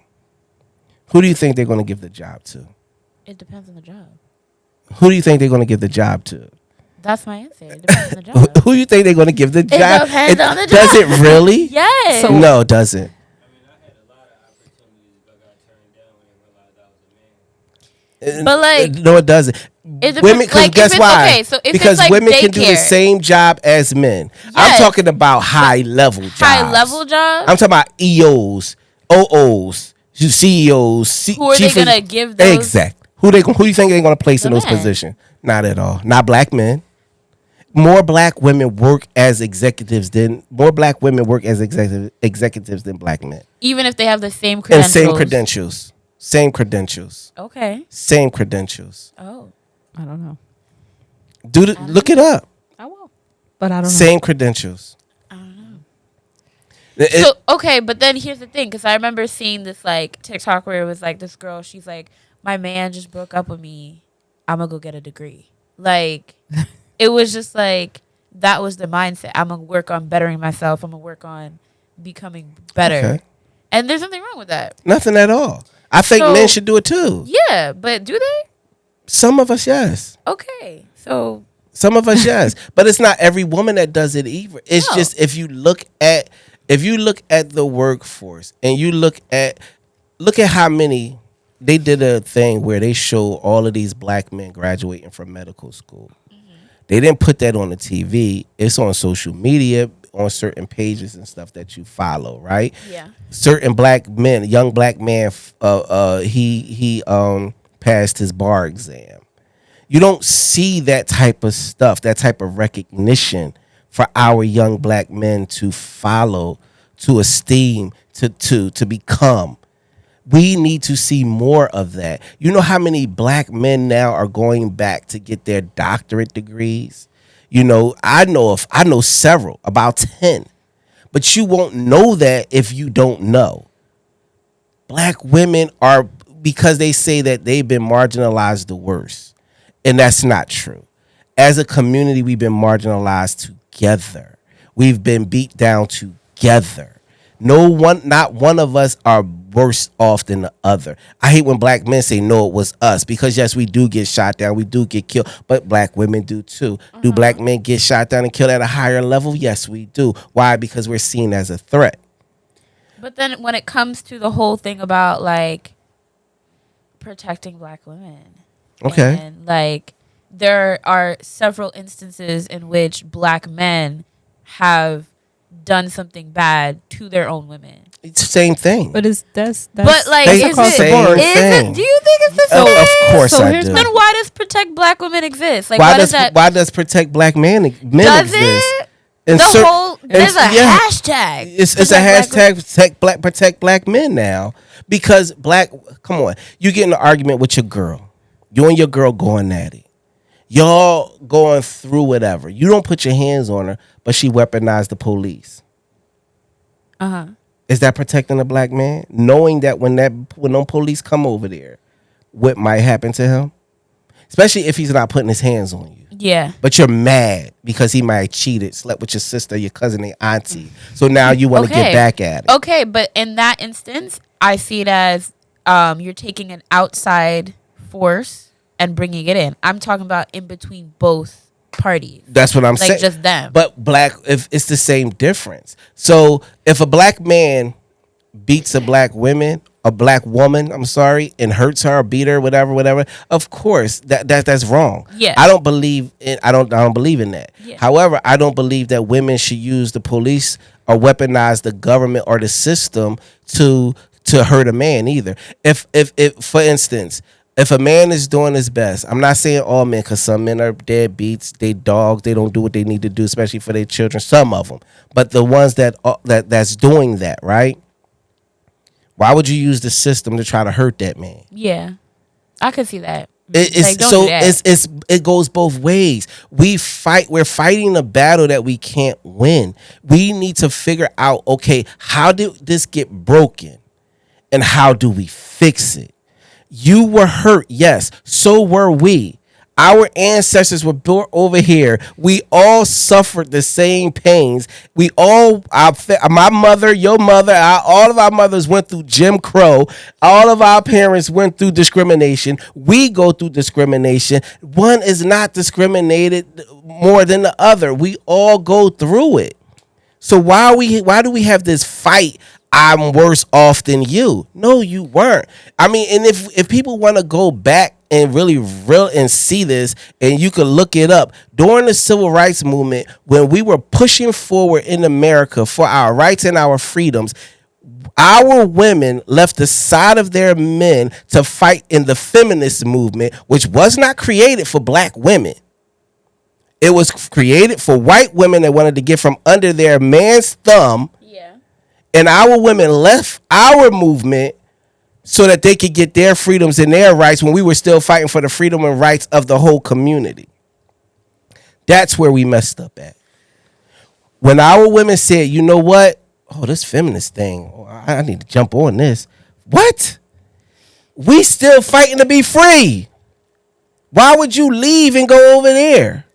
Who do you think they're going to give the job to? It depends on the job. Who do you think they're going to give the job to? That's my answer. It depends on the job. Who do you think they're going to give the job? depends on the Does job. it really? Yes. So- No, it doesn't. But, like, No, it doesn't. it depends- Women, 'cause like, if guess it's- why? okay, so if it's because like women can do the daycare. same job as men. I'm Yes. talking about high level jobs. high level jobs. I'm talking about EOs, OOs, CEOs. Who are they chief of- gonna give those- Exactly. Who do you think they're going to place in The those men. positions? Not at all. Not black men. More black women work as executives than executives than black men. Even if they have the same And credentials. same credentials. Same credentials. Okay. Same credentials. Oh. I don't know. Look it up. I will, but I don't know. Same credentials. I don't know. It- So okay, but then here's the thing, because I remember seeing this like TikTok where it was like this girl, she's like, my man just broke up with me, I'm gonna go get a degree. Like, it was just like, that was the mindset. I'm gonna work on bettering myself. I'm gonna work on becoming better. Okay. And there's nothing wrong with that. Nothing at all. I think So- men should do it too. Yeah, but do they? Some of us, yes. Okay, so Some of us, yes. But it's not every woman that does it either. It's No. just if you look at the workforce and you look at how many. They did a thing where they show all of these black men graduating from medical school. They didn't put that on the TV. It's on social media, on certain pages and stuff that you follow, right? yeah. Certain black men, young black man, he passed his bar exam. You don't see that type of stuff, that type of recognition for our young black men to follow, to esteem, to become. We need to see more of that. You know how many black men now are going back to get their doctorate degrees? I know several, about 10. But you won't know that if you don't know. Black women are because they say that they've been marginalized the worst, and that's not true. As a community, we've been marginalized together. We've been beat down together. No one, not one of us are worse off than the other. I hate when black men say, no, it was us, because yes, we do get shot down, we do get killed, but black women do too. Do black men get shot down and killed at a higher level? Yes, we do. Why? Because we're seen as a threat. But then when it comes to the whole thing about like protecting black women, Okay. and like there are several instances in which black men have done something bad to their own women. It's the same thing. But that's But like, They is across it, the board. is it? Do you think it's the same? Of course So I here's do. Then why does protect black women exist? Like, Why why does that? why does protect black men Does exist? it? And The whole there's a hashtag. It's a Protect black hashtag protect black men now, because come on, you get in an argument with your girl, you and your girl going at it, y'all going through whatever, you don't put your hands on her, but she weaponized the police. Is that protecting a black man, knowing that when them police come over there, what might happen to him, especially if he's not putting his hands on you? Yeah. But you're mad because he might have cheated, slept with your sister, your cousin, your auntie. So now you want to get back at it. Okay, but in that instance, I see it as you're taking an outside force and bringing it in. I'm talking about in between both parties. That's what I'm saying. Like just them. But if it's the same difference. So if a black man beats a black woman, I'm sorry, and hurts her, or beat her, whatever, of course that's wrong. Yeah. I don't believe in that. Yeah. However, I don't believe that women should use the police or weaponize the government or the system to hurt a man either. If for instance, if a man is doing his best, I'm not saying all men, because some men are deadbeats, they dogs, they don't do what they need to do, especially for their children, some of them. But the ones that's doing that, right? Why would you use the system to try to hurt that man? Yeah. I could see that. It's don't so do that. it goes both ways. We're fighting a battle that we can't win. We need to figure out, okay, how did this get broken, and how do we fix it? You were hurt, yes. So were we. Our ancestors were built over here. We all suffered the same pains. My mother, your mother, all of our mothers went through Jim Crow. All of our parents went through discrimination. We go through discrimination. One is not discriminated more than the other. We all go through it. So why do we have this fight? I'm worse off than you. No, you weren't. I mean, and if people want to go back and really and see this, and you can look it up, during the civil rights movement, when we were pushing forward in America for our rights and our freedoms, our women left the side of their men to fight in the feminist movement, which was not created for black women. It was created for white women that wanted to get from under their man's thumb. Yeah. And our women left our movement so that they could get their freedoms and their rights when we were still fighting for the freedom and rights of the whole community. That's where we messed up at. When our women said, you know what? Oh, this feminist thing, I need to jump on this. What? We still fighting to be free. Why would you leave and go over there?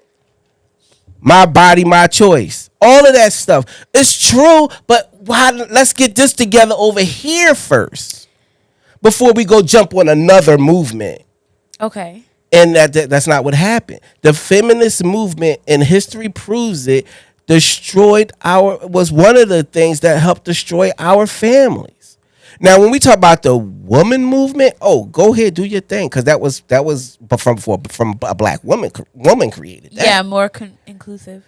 My body, my choice. All of that stuff. It's true, but let's get this together over here first before we go jump on another movement. Okay. And that's not what happened. The feminist movement, and history proves it, was one of the things that helped destroy our families. Now, when we talk about the woman movement, go ahead, do your thing, because that was from a black woman created that. Yeah, more inclusive.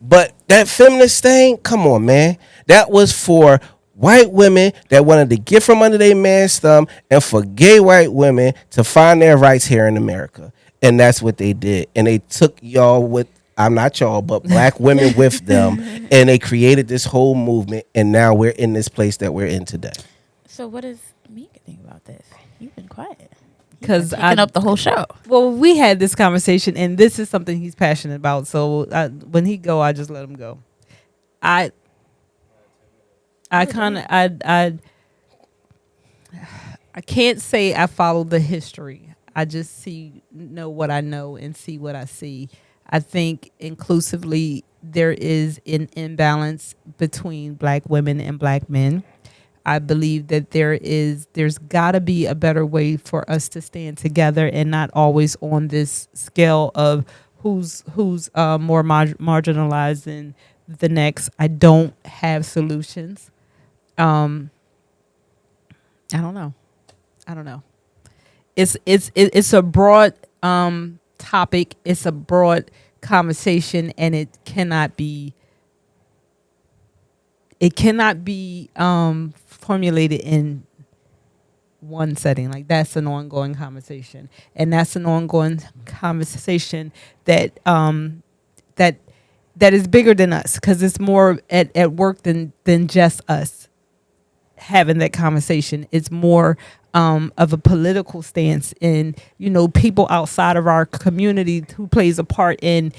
But that feminist thing, come on, man, that was for white women that wanted to get from under their man's thumb, and for gay white women to find their rights here in America. And that's what they did. And they took y'all with, I'm not y'all, but black women with them, and they created this whole movement, and now we're in this place that we're in today. So what does Mika think about this? You've been quiet. Because Taking up the whole show. Well, we had this conversation, and this is something he's passionate about. So when he go, I just let him go. I I can't say I follow the history. I just know what I know and see what I see. I think inclusively there is an imbalance between black women and black men. I believe that there's got to be a better way for us to stand together and not always on this scale of who's more marginalized than the next. I don't have solutions. Um, I don't know. I don't know. It's a broad topic. It's a broad conversation, and it cannot be formulated in one setting. Like, that's an ongoing conversation, and that's an ongoing conversation that that is bigger than us, because it's more at work than just us having that conversation. It's more of a political stance, and people outside of our community who plays a part in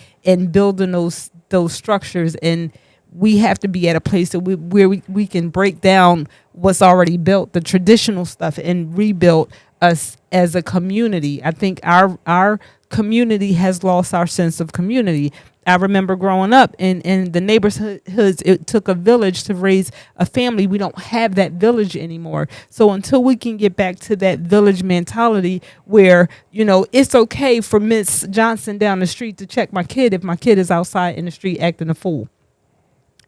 building those structures. And we have to be at a place that where we can break down what's already built, the traditional stuff, and rebuild us as a community. I think our community has lost our sense of community. I remember growing up in the neighborhoods, it took a village to raise a family. We don't have that village anymore. So until we can get back to that village mentality where, it's okay for Miss Johnson down the street to check my kid if my kid is outside in the street acting a fool.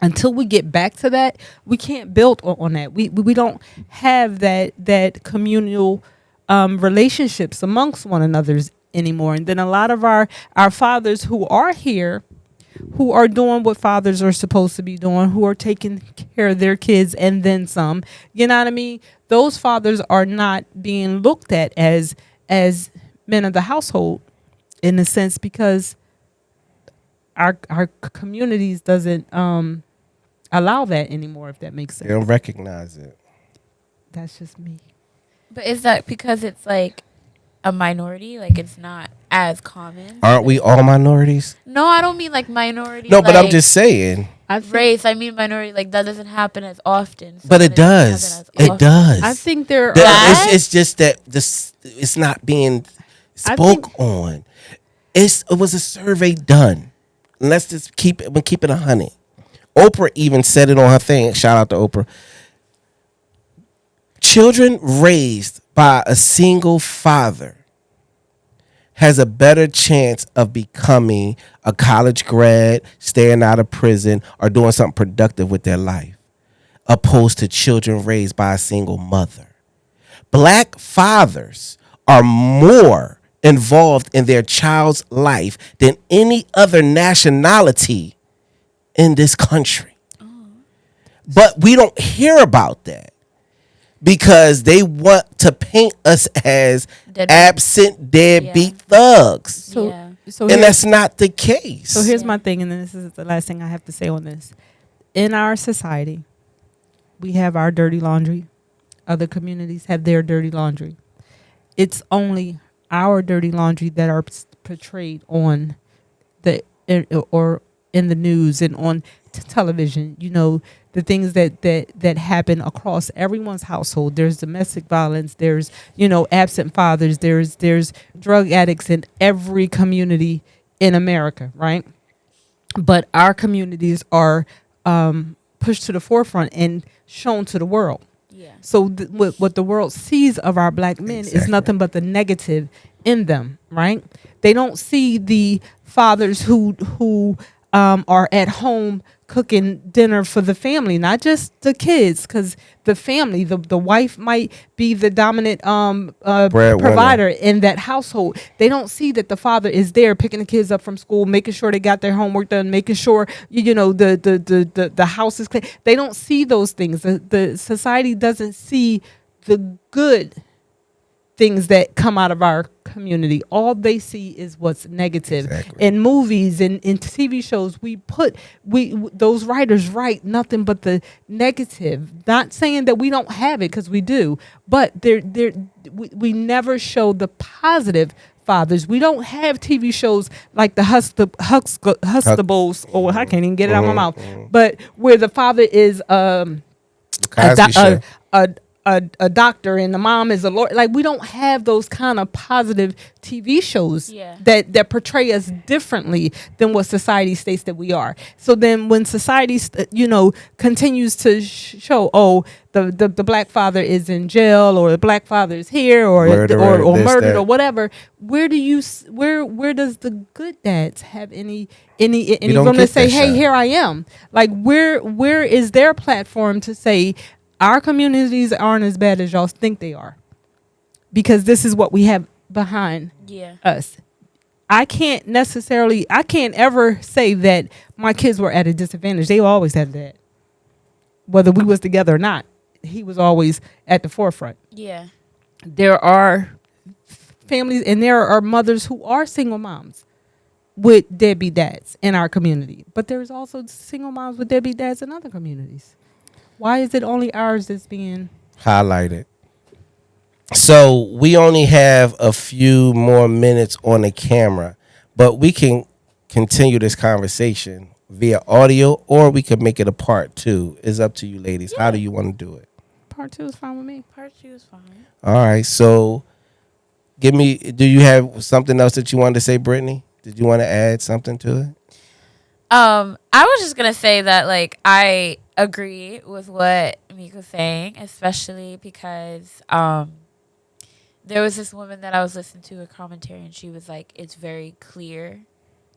Until we get back to that, we can't build on that. We don't have that communal relationships amongst one another anymore. And then a lot of our fathers who are here, who are doing what fathers are supposed to be doing, who are taking care of their kids and then some, you know what I mean? Those fathers are not being looked at as men of the household, in a sense, because our communities doesn't allow that anymore, if that makes sense. They don't recognize it. That's just me. But is that because it's like a minority? Like, it's not as common? Aren't we all minorities? No, I don't mean like minority. No, but I'm like just saying. race. I mean minority. Like, that doesn't happen as often. So But it does. It does. I think there are. It's just that it's not being spoke on. It was a survey done. Let's just keep it 100. Oprah even said it on her thing. Shout out to Oprah. Children raised by a single father has a better chance of becoming a college grad, staying out of prison, or doing something productive with their life, opposed to children raised by a single mother. Black fathers are more involved in their child's life than any other nationality in this country. But we don't hear about that because they want to paint us as absent, deadbeat thugs. So and that's not the case. So here's my thing, and then this is the last thing I have to say on this. In our society, we have our dirty laundry. Other communities have their dirty laundry. It's only our dirty laundry that are portrayed on or in the news and on television. The things that happen across everyone's household. There's domestic violence. There's absent fathers. There's drug addicts in every community in America, right? But our communities are pushed to the forefront and shown to the world. Yeah. So what the world sees of our black men is nothing but the negative in them, right? They don't see the fathers who are at home cooking dinner for the family, not just the kids, because the family, the wife might be the dominant provider in that household. They don't see that the father is there picking the kids up from school, making sure they got their homework done, making sure the house is clean. They don't see those things. The society doesn't see the good things that come out of our community. All they see is what's negative. Exactly. In movies and in TV shows, those writers write nothing but the negative. Not saying that we don't have it, because we do, but we never show the positive fathers. We don't have TV shows like the Huxtables, or I can't even get it out of my mouth, but where the father is a doctor and the mom is a lawyer. Like, we don't have those kind of positive TV shows Yeah. that portray us differently than what society states that we are. So then when society, continues to show, oh, the black father is in jail, or the black father is here, or Murderer, or this, murdered, that. or whatever, where does the good dads have any don't room to get say, that hey, shot. here I am? Like, where is their platform to say our communities aren't as bad as y'all think they are? Because this is what we have behind Yeah. us. I can't ever say that my kids were at a disadvantage. They always had that. Whether we was together or not, he was always at the forefront. Yeah. There are families and there are mothers who are single moms with deadbeat dads in our community. But there's also single moms with deadbeat dads in other communities. Why is it only ours that's being Highlighted. So we only have a few more minutes on the camera, but we can continue this conversation via audio, or we could make it a part two. It's up to you, ladies. How do you want to do it? part two is fine with me? Part 2 is fine. All right. So do you have something else that you wanted to say, Brittany? Did you want to add something to it? I was just gonna say that, like, I agree with what Mika's saying, especially because there was this woman that I was listening to a commentary, and she was like, it's very clear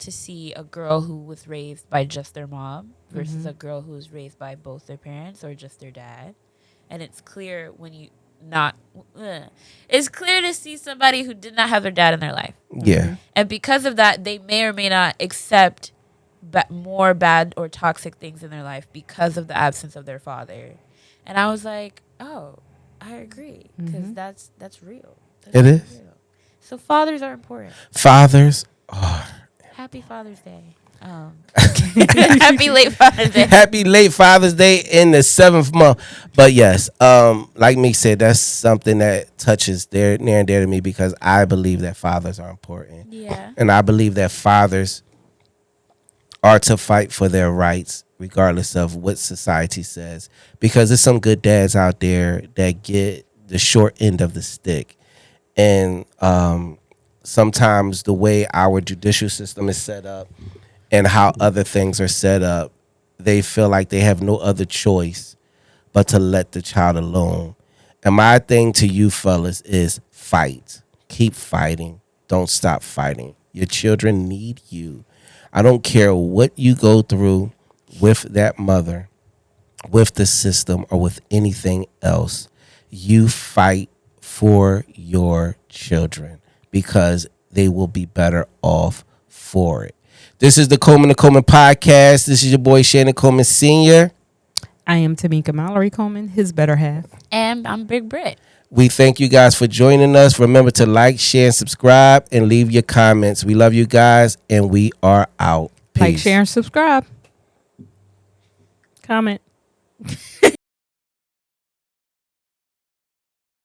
to see a girl who was raised by just their mom versus a girl who was raised by both their parents or just their dad. And it's clear when you it's clear to see somebody who did not have their dad in their life. Yeah. And because of that, they may or may not accept more bad or toxic things in their life because of the absence of their father. And I was like, oh, I agree, because that's real. That's It is. real. So fathers are important. Fathers. Happy Father's Day. Happy late Father's Day. Happy late Father's Day in the 7th month. But yes, like me said, that's something that touches near and dear to me, because I believe that fathers are important. Yeah. And I believe that fathers are to fight for their rights, regardless of what society says. Because there's some good dads out there that get the short end of the stick. And sometimes the way our judicial system is set up and how other things are set up, they feel like they have no other choice but to let the child alone. And my thing to you fellas is fight. Keep fighting. Don't stop fighting. Your children need you. I don't care what you go through with that mother, with the system, or with anything else. You fight for your children, because they will be better off for it. This is the Colmon podcast. This is your boy Shannon Colmon Sr. I am Tamika Mallory Coleman, his better half. And I'm Big Brit. We thank you guys for joining us. Remember to like, share, and subscribe, and leave your comments. We love you guys, and we are out. Peace. Like, share, and subscribe. Comment.